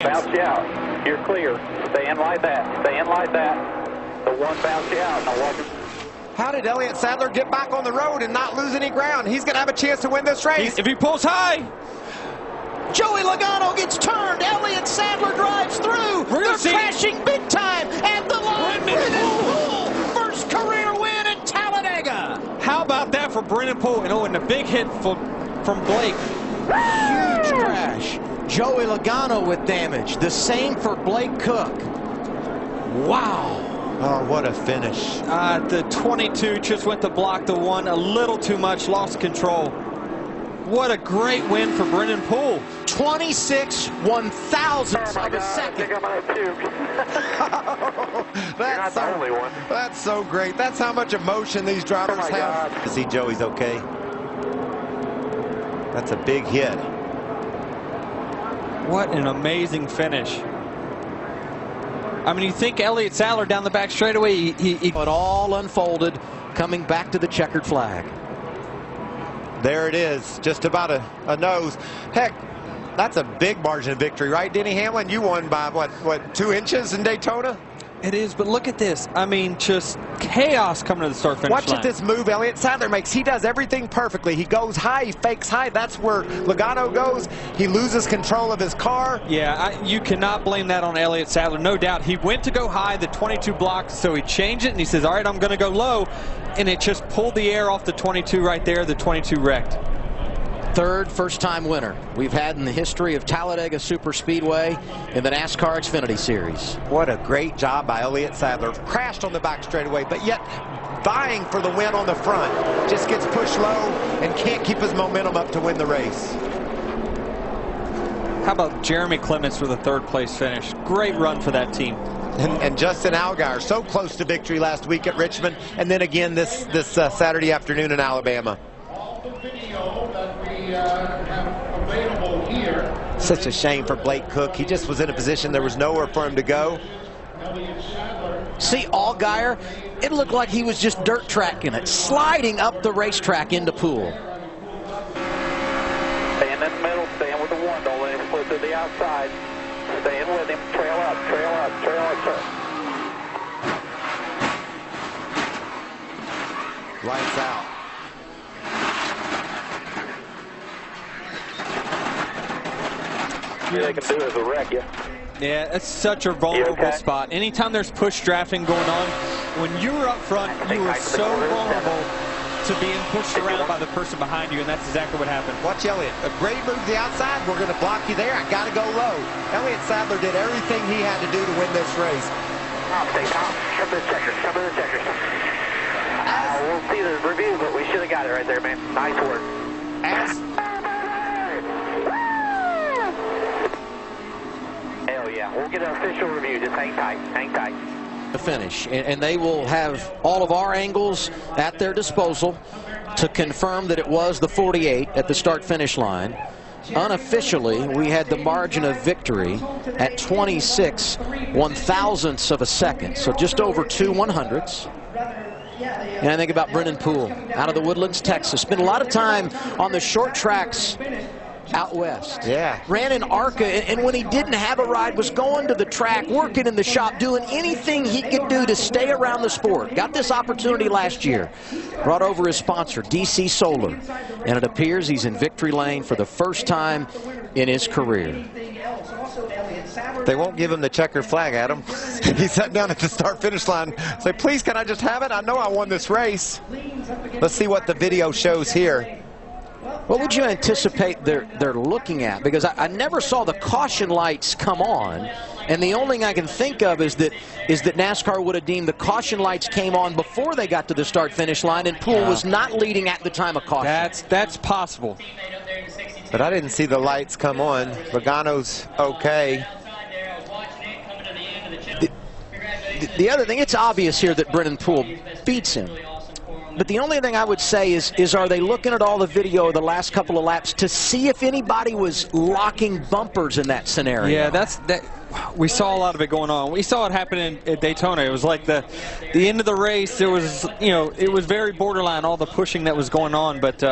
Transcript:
Bounce you out. You're clear. Stay in like that. Stay in like that. The one bounce you out. Now walk it. How did Elliott Sadler get back on the road and not lose any ground? He's going to have a chance to win this race. If he pulls high. Joey Logano gets turned. Elliott Sadler drives through. They're crashing big time. And the line, Brennan Poole. First career win at Talladega. How about that for Brennan Poole? And a big hit from Blake. Huge crash. Joey Logano with damage. The same for Blake Cook. Wow. Oh, what a finish. The 22 just went to block the one a little too much, lost control. What a great win for Brennan Poole. 26 1,000ths of a second. That's the only one. That's so great. That's how much emotion these drivers have. To see Joey's okay. That's a big hit. What an amazing finish. I mean, you think Elliott Sadler down the back straightaway, It all unfolded, coming back to the checkered flag. There it is, just about a nose. Heck, that's a big margin of victory, right, Denny Hamlin? You won by, what 2 inches in Daytona? It is, but look at this. I mean, just chaos coming to the start-finish line. Watch at this move Elliott Sadler makes. He does everything perfectly. He goes high, he fakes high. That's where Logano goes. He loses control of his car. Yeah, you cannot blame that on Elliott Sadler. No doubt. He went to go high, the 22 blocked, so he changed it, and he says, all right, I'm going to go low. And it just pulled the air off the 22 right there. The 22 wrecked. Third first-time winner we've had in the history of Talladega Superspeedway in the Nascar Xfinity Series. What a great job by Elliott Sadler. Crashed on the back straightaway, but yet vying for the win on the front. Just gets pushed low and can't keep his momentum up to win the race. How about Jeremy Clements with a third-place finish? Great run for that team. And Justin Allgaier, so close to victory last week at Richmond, and then again this Saturday afternoon in Alabama. Have available here. Such a shame for Blake Cook. He just was in a position there was nowhere for him to go. See Allgaier, it looked like he was just dirt tracking it, sliding up the racetrack into Poole. Staying in the middle, staying with the one, don't let him split to the outside. Staying with him, trail up, trail up, trail up, trail. Lights out. All they can do is wreck you. Yeah, that's such a vulnerable spot. Anytime there's push drafting going on, when you're up front, you are so vulnerable to being pushed around by the person behind you, and that's exactly what happened. Watch Elliott. A great move to the outside. We're going to block you there. I got to go low. Elliott Sadler did everything he had to do to win this race. Stay top. Come to the checkers. Come to the checkers. We'll see the review, but we should have got it right there, man. Nice work. Hell yeah. We'll get an official review. Just hang tight. Hang tight. The finish, and they will have all of our angles at their disposal to confirm that it was the 48 at the start-finish line. Unofficially, we had the margin of victory at 26 1,000ths of a second, so just over 2 100ths. And I think about Brennan Poole out of the Woodlands, Texas. Spent a lot of time on the short tracks out west. Yeah. Ran in ARCA, and when he didn't have a ride, was going to the track, working in the shop, doing anything he could do to stay around the sport. Got this opportunity last year. Brought over his sponsor, DC Solar. And it appears he's in victory lane for the first time in his career. They won't give him the checker flag, Adam. He sat down at the start-finish line. Say, please, can I just have it? I know I won this race. Let's see what the video shows here. What would you anticipate they're looking at? Because I never saw the caution lights come on, and the only thing I can think of is that NASCAR would have deemed the caution lights came on before they got to the start-finish line, and Poole was not leading at the time of caution. That's possible. But I didn't see the lights come on. Logano's okay. The other thing, it's obvious here that Brennan Poole beats him. But the only thing I would say is are they looking at all the video of the last couple of laps to see if anybody was locking bumpers in that scenario? Yeah, we saw a lot of it going on. We saw it happen at Daytona. It was like the end of the race. It was, it was very borderline, all the pushing that was going on. But